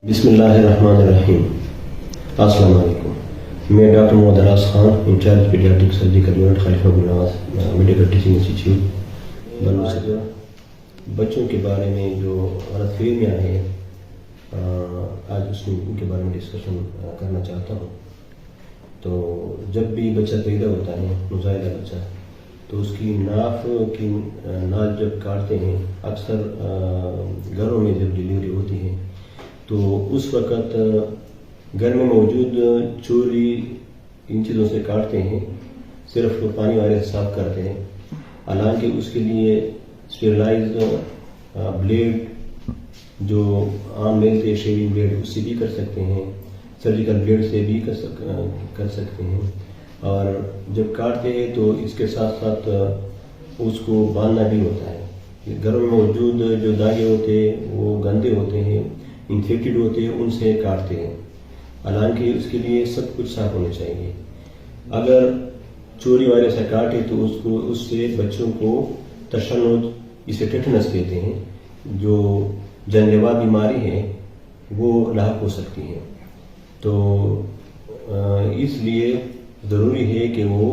بسم اللہ الرحمن الرحیم۔ السلام علیکم۔ میں doctor Muhammad Raz Khan, incharge paediatric surgical unit Khalifa bin Nawaz medical teaching institute Bannu سے بچوں کے بارے میں جو غلط فہمیاں ہیں آج ان کے بارے میں ڈسکشن کرنا چاہتا ہوں۔ تو جب بھی بچہ پیدا ہوتا ہے، نوزائیدہ بچہ، تو اس کی ناف جب کاٹتے ہیں، اکثر گھروں میں جب ڈلیوری ہوتی ہے تو اس وقت گھر میں موجود چوری ان چیزوں سے کاٹتے ہیں، صرف پانی والے صاف کرتے ہیں، حالانکہ اس کے لیے اسٹیرلائز بلیڈ جو عام ملتے ہیں، شیونگ بلیڈ، اس سے بھی کر سکتے ہیں، سرجیکل بلیڈ سے بھی کر سکتے ہیں۔ اور جب کاٹتے ہیں تو اس کے ساتھ ساتھ اس کو باندھنا بھی ہوتا ہے۔ گھروں میں موجود جو داغے ہوتے ہیں وہ گندے ہوتے ہیں، انفیکٹڈ ہوتے ہیں، ان سے کاٹتے ہیں، حالانکہ اس کے لیے سب کچھ صاف ہونا چاہیے۔ اگر چوری والے سے کاٹے تو اس سے بچوں کو تشنج، اسے ٹیٹنس کہتے ہیں، جو جان لیوا بیماری ہے وہ لاحق ہو سکتی ہے۔ تو اس لیے ضروری ہے کہ وہ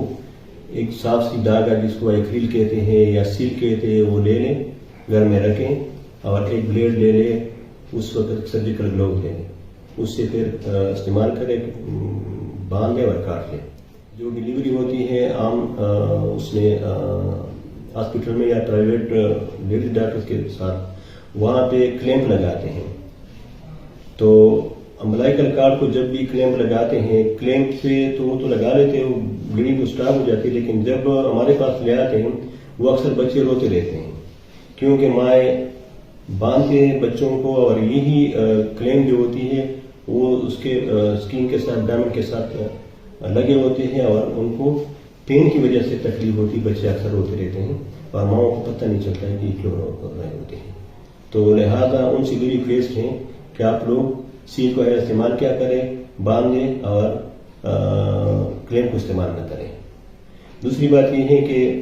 ایک صاف سی داغا جس کو ایکریل کہتے ہیں یا سیل کہتے ہیں وہ لے لیں، گھر میں رکھیں، اور ایک بلیڈ لے لیں، اس وقت سرجیکل گلو لے لیں، اس سے پھر استعمال کریں، باندھ لیں اور کاٹ لیں۔ جو ڈلیوری ہوتی ہے عام اس میں ہاسپٹل میں یا پرائیویٹ لیڈیز ڈاکٹر کے ساتھ، وہاں پہ کلیمپ لگاتے ہیں۔ تو امبلائکل کارڈ کو جب بھی کلیمپ لگاتے ہیں، کلیمپ سے تو وہ تو لگا لیتے ہیں، وہ بلیڈنگ تو اسٹاپ ہو جاتی ہے، لیکن جب ہمارے پاس لے آتے ہیں وہ اکثر بچے روتے رہتے ہیں، کیونکہ مائیں باندھتے ہیں بچوں کو، اور یہی کلیمپ جو ہوتی ہے وہ اس کے اسکن کے ساتھ، ڈائمنڈ کے ساتھ لگے ہوتے ہیں، اور ان کو پین کی وجہ سے تکلیف ہوتی ہے، بچے اکثر روتے رہتے ہیں اور ماؤں کو پتہ نہیں چلتا ہے کہ کیوں رو رہے ہوتے ہیں۔ تو لہٰذا ان سے بھی ریکویسٹ ہے کہ آپ لوگ سیل کو استعمال کیا کریں، باندھیں، اور کلیمپ کو استعمال نہ کریں۔ دوسری بات یہ ہے کہ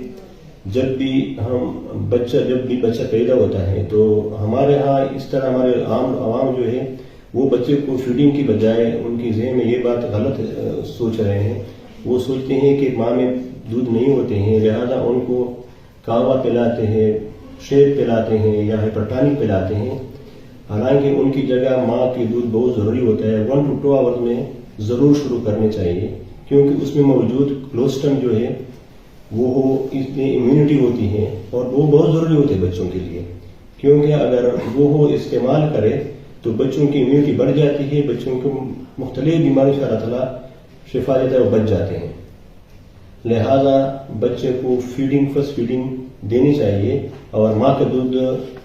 جب بھی بچہ پیدا ہوتا ہے تو ہمارے ہاں اس طرح ہمارے عوام جو ہے وہ بچے کو فیڈنگ کی بجائے ان کی ذہن میں یہ بات غلط سوچ رہے ہیں، وہ سوچتے ہیں کہ ماں میں دودھ نہیں ہوتے ہیں، لہذا ان کو کاوا پلاتے ہیں، شیک پلاتے ہیں یا ہائپرٹونک پلاتے ہیں، حالانکہ ان کی جگہ ماں کی دودھ بہت ضروری ہوتا ہے، 1 to 2 آورز میں ضرور شروع کرنے چاہیے، کیونکہ اس میں موجود کلوسٹرم جو ہے وہ اس میں امیونٹی ہوتی ہے، اور وہ بہت ضروری ہوتے ہیں بچوں کے لیے، کیونکہ اگر وہ استعمال کرے تو بچوں کی امیونٹی بڑھ جاتی ہے، بچوں کو مختلف بیماریوں سے اللہ تعالیٰ شفا دیتا ہے، وہ بچ جاتے ہیں۔ لہذا بچے کو فرسٹ فیڈنگ دینی چاہیے اور ماں کا دودھ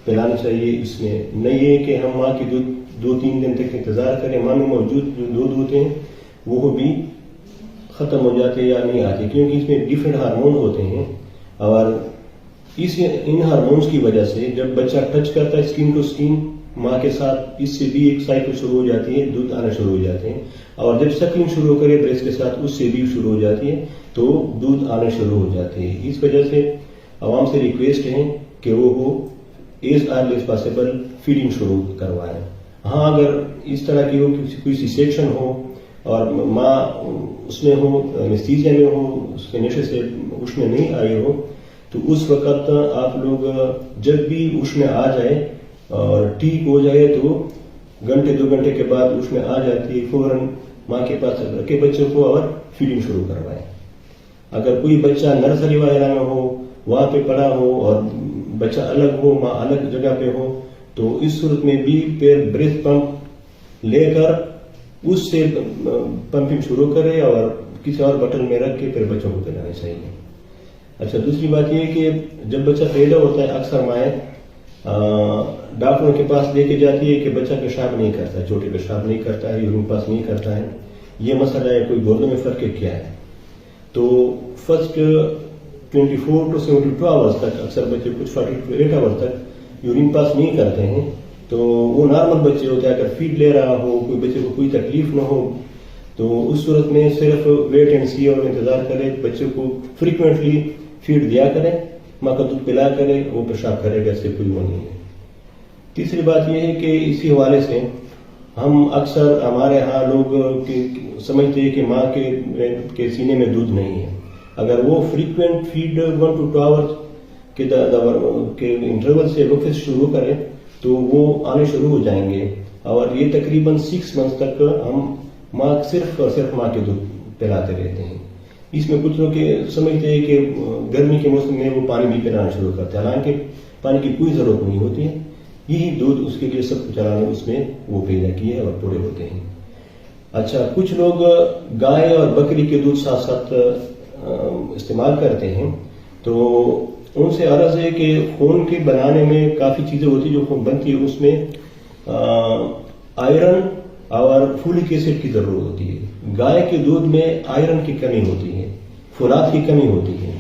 پلانا چاہیے۔ اس میں نہیں ہے کہ ہم ماں کی دودھ 2-3 دن تک انتظار کریں، ماں میں موجود جو دودھ ہوتے ہیں وہ بھی ختم ہو جاتے یا نہیں آتے، کیونکہ اس میں ڈفرینٹ ہارمون ہوتے ہیں، اور ان ہارمونز کی وجہ سے جب بچہ ٹچ کرتا ہے اسکن ٹو اسکن ماں کے ساتھ، اس سے بھی ایک سائیکل شروع ہو جاتی ہے، دودھ آنا شروع ہو جاتے ہیں، اور جب سکلنگ شروع کرے بریسٹ کے ساتھ، اس سے بھی شروع ہو جاتی ہے، تو دودھ آنا شروع ہو جاتے ہیں۔ اس وجہ سے عوام سے ریکویسٹ ہے کہ وہ as early as possible feeding شروع کروائیں۔ ہاں اگر اس طرح کی ہو، کوئی سی سیکشن ہو اور ماں اس میں ہو، انیستھیزیا میں ہو، اس کے نشے سے اس میں نہیں آئی ہو، تو اس وقت آپ لوگ جب بھی اس میں آ جائے اور ٹھیک ہو جائے تو 1-2 گھنٹے کے بعد اس میں آ جاتی ہے، فوراً ماں کے پاس رکھے بچوں کو اور فیڈنگ شروع کروائیں۔ اگر کوئی بچہ نرسری وغیرہ میں ہو، وہاں پہ پڑا ہو اور بچہ الگ ہو، ماں الگ جگہ پہ ہو، تو اس صورت میں بھی پھر بریسٹ پمپ لے کر اس سے پمپنگ شروع کرے اور کسی اور بٹل میں رکھ کے پھر بچوں کو پلانا چاہیے۔ اچھا، دوسری بات یہ کہ جب بچہ پیدا ہوتا ہے اکثر مائیں ڈاکٹروں کے پاس لے کے جاتی ہے کہ بچہ پیشاب نہیں کرتا ہے، چھوٹے پیشاب نہیں کرتا ہے، یورین پاس نہیں کرتا ہے، یہ مسئلہ ہے، کوئی گردوں میں فرق ہے کیا ہے؟ تو فرسٹ 24 to 72 آورز تک اکثر بچے کچھ 48 آورز تک یورین پاس نہیں کرتے ہیں، تو وہ نارمل بچے ہوتے ہیں۔ اگر فیڈ لے رہا ہو، کوئی بچے کو کوئی تکلیف نہ ہو، تو اس صورت میں صرف ویٹ اینڈ سی اور انتظار کرے، بچے کو فریکوینٹلی فیڈ دیا کرے، ماں کا دودھ پلا کرے، وہ پیشاب کرے گا، اس سے کوئی وہ نہیں ہے۔ تیسری بات یہ ہے کہ اسی حوالے سے ہم اکثر ہمارے ہاں لوگ سمجھتے ہیں کہ ماں کے سینے میں دودھ نہیں ہے. اگر وہ فریکوینٹ فیڈ 1 to 2 hours کے انٹرول سے وقت شروع کریں تو وہ آنے شروع ہو جائیں گے. اور یہ تقریباً 6 months تک ہم ماں صرف اور صرف ماں کے دودھ پلاتے رہتے ہیں. اس میں کچھ لوگ سمجھتے ہیں کہ گرمی کے موسم میں وہ پانی بھی پلانا شروع کرتے ہیں، حالانکہ پانی کی کوئی ضرورت نہیں ہوتی ہے. یہی دودھ اس کے لیے سب کچھ چلانے اس میں وہ پیدا کیے اور پورے ہوتے ہیں. اچھا، کچھ لوگ گائے اور بکری کے دودھ ساتھ ساتھ استعمال کرتے ہیں، تو ان سے عرض ہے کہ خون کے بنانے میں کافی چیزیں ہوتی جو خون بنتی ہے، اس میں آئرن اور فولک ایسڈ کی ضرورت ہوتی ہے. گائے کے دودھ میں آئرن کی کمی ہوتی ہے، فولاد کی کمی ہوتی ہے.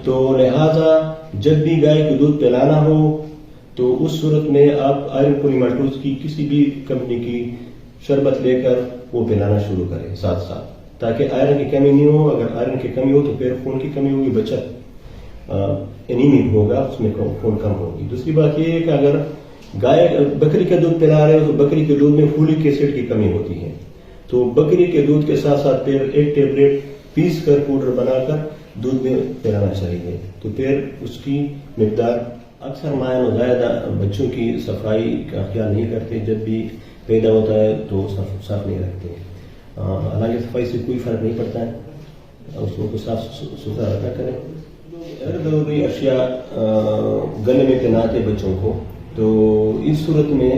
تو لہذا جب بھی گائے کو دودھ پلانا ہو تو اس صورت میں آپ آئرن پولیمالٹوز کی کسی بھی کمپنی کی شربت لے کر وہ پلانا شروع کریں ساتھ ساتھ، تاکہ آئرن کی کمی نہیں ہو. اگر آئرن کی کمی ہو تو پھر خون کی کمی ہوگی، بچہ انیمک ہوگا، اس میں خون کم ہوگی. دوسری بات یہ ہے کہ اگر بکری کا دودھ پلا رہے ہو تو بکری کے دودھ میں فولک ایسڈ کی کمی ہوتی ہے، تو بکری کے دودھ کے ساتھ ساتھ پھر 1 ٹیبلٹ پیس کر پاؤڈر بنا کر دودھ میں پلانا چاہیے. تو پھر اس کی مقدار، اکثر مائیں نوزائیدہ بچوں کی صفائی کا خیال نہیں کرتے، جب بھی پیدا ہوتا ہے تو صاف نہیں رکھتے. حالانکہ صفائی سے کوئی فرق نہیں پڑتا ہے، اس کو صاف ستھرا رکھا کریں. غیر ضروری اشیاء گلے میں پہناتے بچوں کو، تو اس صورت میں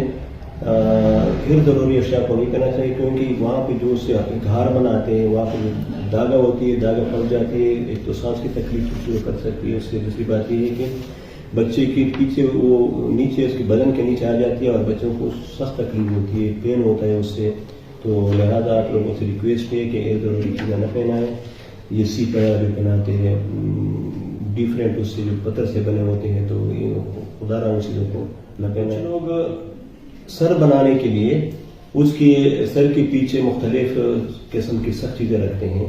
غیر ضروری اشیاء کو نہیں کرنا چاہیے، کیونکہ وہاں پہ جو سے گھار بناتے ہیں وہاں پہ داغا ہوتی ہے، داغا پڑ جاتی ہے. ایک تو سانس کی تکلیف شروع کر سکتی ہے اس سے. دوسری بات یہ ہے کہ بچے کے پیچھے وہ نیچے اس کے بدن کے نیچے آ جاتی ہے اور بچوں کو سخت تکلیف ہوتی ہے، پین ہوتا ہے اس سے. تو لہٰذا آپ لوگوں سے ریکویسٹ ہے کہ غیر ضروری چیزیں نہ پہنائیں. یہ سیپ وغیرہ جو پہناتے ہیں ڈفرینٹ اس سے جو پتھر سے بنے ہوتے ہیں، تو یہ خدا رہا ان چیزوں کو نہ پہنائیں. لوگ سر بنانے کے لیے اس کے سر کے پیچھے مختلف قسم کی سخت چیزیں رکھتے ہیں،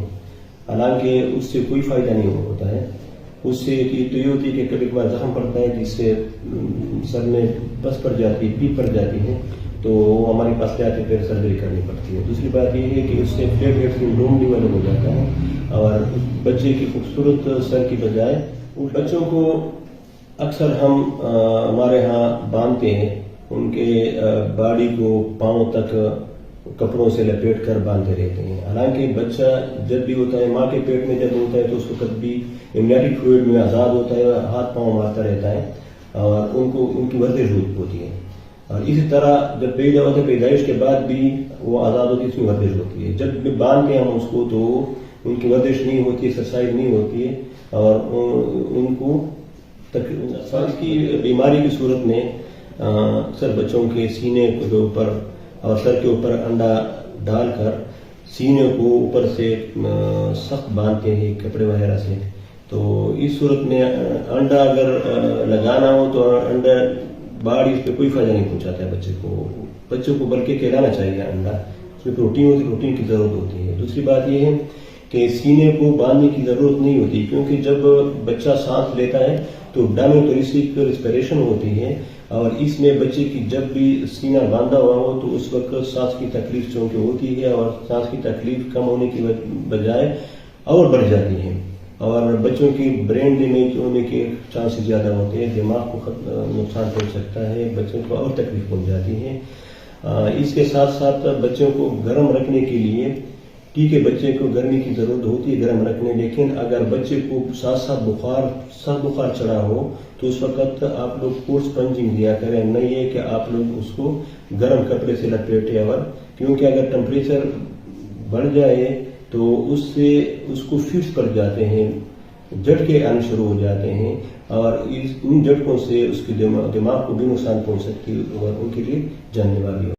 حالانکہ اس سے کوئی فائدہ نہیں ہوتا ہے. اس سے تو یہ ہوتی ہے کہ کبھی کبھار زخم پڑتا ہے جس سے سر میں بس پڑ جاتی ہے، پیپ پڑ جاتی ہے، تو ہمارے پاس آتے پھر سرجری کرنی پڑتی ہے. دوسری بات یہ ہے کہ اس سے فلیٹ ہیڈ سنڈروم ڈیولپ ہو جاتا ہے، اور بچے کی خوبصورت سر کی بجائے بچوں کو اکثر ہم ہمارے ہاں باندھتے ہیں، ان کے باڈی کو پاؤں تک کپڑوں سے لپیٹ کر باندھتے رہتے ہیں. حالانکہ بچہ جب بھی ہوتا ہے ماں کے پیٹ میں جب ہوتا ہے تو اس وقت بھی امنیٹک فلوئڈ میں آزاد ہوتا ہے، ہاتھ پاؤں مارتا رہتا ہے اور ان کی ورزش ہوتی ہے. اور اسی طرح جب پیدا ہوتا ہے پیدائش کے بعد بھی وہ آزاد ہوتی ہے، اس میں ورزش ہوتی ہے. جب بھی باندھتے ہیں ہم اس کو تو ان کی ورزش نہیں ہوتی، ایکسرسائز نہیں ہوتی ہے، اور ان کو سانس کی بیماری کی صورت میں اکثر بچوں کے سینے کے اوپر اور سر کے اوپر انڈا ڈال کر سینے کو اوپر سے سخت باندھتے ہیں کپڑے وغیرہ سے. تو اس صورت میں انڈا اگر لگانا ہو تو انڈا باڑی اس پہ کوئی فائدہ نہیں پہنچاتا ہے بچوں کو بلکہ کھلانا چاہیے انڈا. اس میں پروٹین کی ضرورت ہوتی ہے. دوسری بات یہ ہے کہ سینے کو باندھنے کی ضرورت نہیں ہوتی، کیونکہ جب بچہ سانس لیتا ہے تو ڈائنوتوریسک ریسپریشن ہوتی ہے، اور اس میں بچے کی جب بھی سینہ باندھا ہوا ہو تو اس وقت سانس کی تکلیف چونکہ ہوتی ہے، اور سانس کی تکلیف کم ہونے کی بجائے اور بڑھ جاتی ہے، اور بچوں کی برین ڈیمیج ہونے کے چانسز زیادہ ہوتے ہیں، دماغ کو نقصان پہنچ سکتا ہے، بچوں کو اور تکلیف پہنچ جاتی ہے. اس کے ساتھ ساتھ بچوں کو گرم رکھنے کے لیے، ٹھیک ہے بچے کو گرمی کی ضرورت ہوتی ہے گرم رکھنے، لیکن اگر بچے کو ساتھ ساتھ بخار چڑھا ہو تو اس وقت آپ لوگ کوٹ اسپنجنگ دیا کریں. نہیں ہے کہ آپ لوگ اس کو گرم کپڑے سے لپیٹیں، اور کیونکہ اگر ٹمپریچر بڑھ جائے تو اس سے اس کو فٹس پڑ جاتے ہیں، جھٹکے آنے شروع ہو جاتے ہیں، اور ان جھٹکوں سے اس کے دماغ کو بھی نقصان پہنچ سکتی ہے اور ان کے لیے جان لیوا بھی